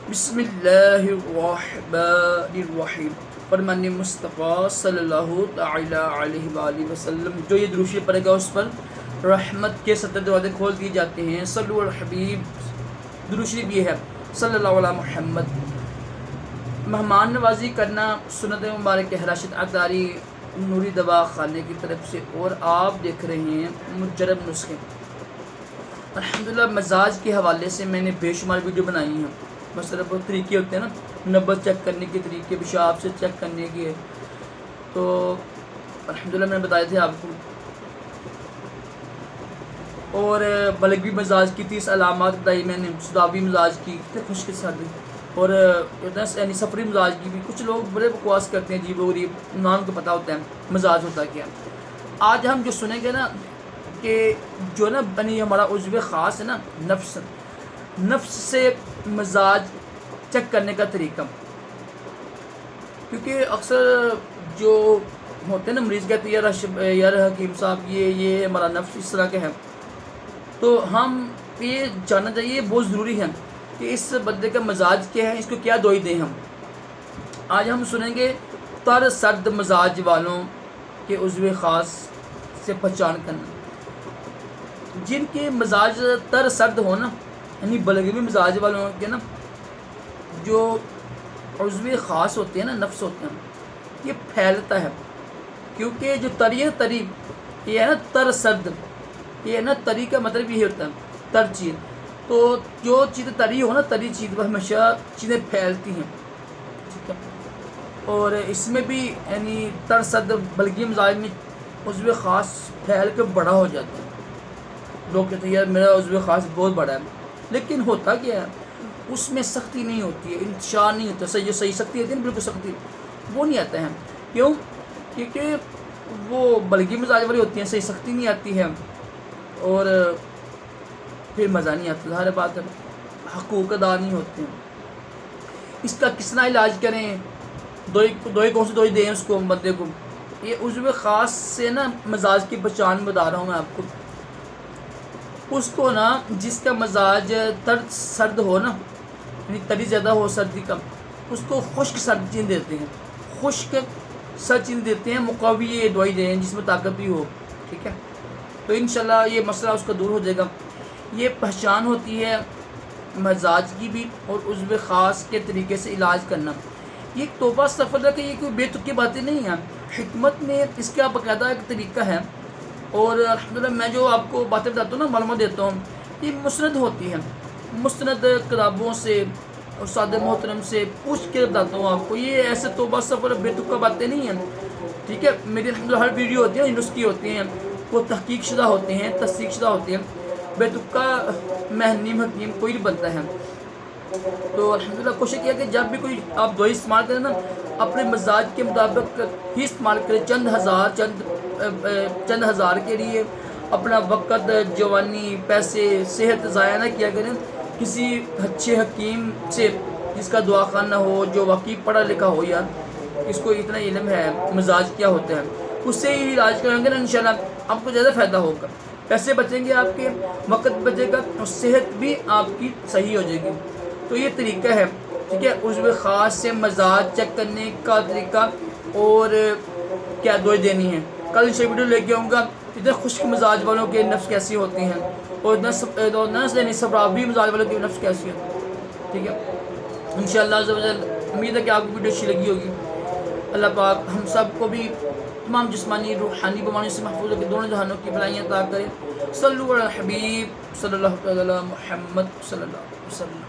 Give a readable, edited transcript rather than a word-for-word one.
बिस्मिल्लाहिर्रहमानिर्रहीम। फरमान मुस्तफ़ा सल्लल्लाहु तआला अलैहि वसल्लम, जो ये दुरूद शरीफ पढ़ेगा उस पर रहमत के 70 दरवाजे खोल दिए जाते हैं। सल्लु अल हबीब, दुरूद शरीफ ये है सल्लल्लाहु अला मुहम्मद। मेहमान नवाजी करना सुन्नत मुबारक है राशिद अतारी नूरी दवा खाने की तरफ से। और आप देख रहे हैं मुजरब नुस्खे। अल्हम्दुलिल्लाह मजाज के हवाले से मैंने बेशुमार वीडियो बनाई हैं। मसला बहुत तरीके होते हैं ना, नब्बत चेक करने के तरीके, पेशाब से चेक करने के, तो अल्हम्दुलिल्लाह मैंने बताए थे आपको। और बलगवी मजाज की 30 अलामात बताई मैंने, सुदावी मजाज की, खुश्क सर्दी, और यानी सफरी मजाज की भी। कुछ लोग बड़े बकवास करते हैं, अजीब गरीब, नाम को पता होता है मजाज होता क्या। आज हम जो सुनेंगे ना कि जो ना बनी हमारा उज़्व ख़ास है ना, नफ्स से मजाज चेक करने का तरीका। क्योंकि अक्सर जो होते हैं ना मरीज़ कहते हैं यार हकीम साहब ये हमारा नफ्स इस तरह का है, तो हम ये जानना चाहिए, बहुत ज़रूरी है कि इस बंदे का मजाज क्या है, इसको क्या दवाई दें हम। आज हम सुनेंगे तर सर्द मजाज वालों के उज़्व ख़ास से पहचान करना। जिनके मजाज तर सर्द हो ना, यानी बलगवी मजाज वालों के ना जो उज़्व ख़ास होते हैं ना, नफ्स होते हैं, ये फैलता है। क्योंकि जो तरी ये है ना तर सर्द, ये है ना तरी का मतलब ये होता है तर चीज़। तो जो चीज़ तरी हो ना, तरी चीज़ पर हमेशा चीज़ें फैलती हैं, ठीक है। और इसमें भी यानी तर सर्द बलगवी मजाज में उज़्व ख़ास फैल के बड़ा हो जाता है। लोग कहते हैं यार मेरा उज़्व ख़ास बहुत बड़ा है, लेकिन होता क्या है उसमें सख्ती नहीं होती है, इंतशार नहीं होता। सही जो सही सख्ती होती है ना, बिल्कुल सख्ती वो नहीं आता है। क्यों? क्योंकि वो बलगी मिजाज वाली होती हैं, सही सख्ती नहीं आती है और फिर मज़ा नहीं आता। हर बात है, हकूक़ अदा नहीं होते हैं। इसका किसना इलाज करें, दोई कौन सी दोई दें उसको बंदे को। ये उज़्व ख़ास से ना मजाज की पहचान बता रहा हूँ मैं आपको। उसको ना जिसका मजाज तर सर्द हो ना, यानी तरी ज़्यादा हो सर्दी का, उसको खुश्क सर्द चीज़ देते हैं, खुश्क सर्द चीज़ देते हैं, मुक़वी ये दवाई दें जिसमें ताकत भी हो, ठीक है। तो इंशाल्लाह ये मसला उसका दूर हो जाएगा। ये पहचान होती है मजाज की भी और उज़्व ख़ास के तरीके से इलाज करना। ये तोबा सफ़र है कि ये कोई बेतुकी बातें नहीं हैं, हिकमत में इसका बाकायदा एक तरीका है। और अल्हम्दुलिल्लाह मैं जो आपको बातें बताता हूँ ना, मालूमात देता हूँ, ये मुस्नद होती है, मुस्नद किताबों से और सादे मोहतरम से पूछ के बताता हूँ आपको। ये ऐसे तोबा सफ़र बेतुका बातें नहीं हैं, ठीक है। मेरी हर वीडियो होती है नुस्खे होती हैं, वो तहकीक शुदा होते हैं, तस्दीक शुदा होते हैं। बेतुका महनीम हकीम कोई नहीं बनता है। तो अल्हम्दुलिल्लाह कोशिश किया कि जब भी कोई आप दवाई इस्तेमाल करें ना, अपने मजाज के मुताबिक ही इस्तेमाल करें। चंद हज़ार के लिए अपना वक़्त, जवानी, पैसे, सेहत ज़ाया ना किया करें। किसी अच्छे हकीम से जिसका दवाखाना हो, जो वाकई पढ़ा लिखा हो, यार इसको इतना इल्म है मजाज क्या होता है, उससे ही इलाज करेंगे ना इंशाल्लाह आपको ज़्यादा फ़ायदा होगा। पैसे बचेंगे आपके, वक़्त बचेगा और सेहत भी आपकी सही हो जाएगी। तो ये तरीका है, ठीक है, उज़्व ख़ास से मजाज चेक करने का तरीका और क्या दवाई देनी है। कल से वीडियो लेके आऊँगा इतने खुश्क मजाज वालों के नफ्स कैसी होती हैं और इतना सफरावी मजाज वालों के नफ्स कैसी होती है, ठीक है। इंशाअल्लाह उम्मीद है कि आपको वीडियो अच्छी लगी होगी। अल्लाह पाक हम सब को भी तमाम जिस्मानी रूहानी बीमारियों से महफूज होकर दोनों जहानों की भलाइयाँ अता करें। सल्लल्लाहु अलैहि हबीब सल्लल्लाहु अलैहि मुहम्मद सल्लल्लाहु अलैहि वसल्लम।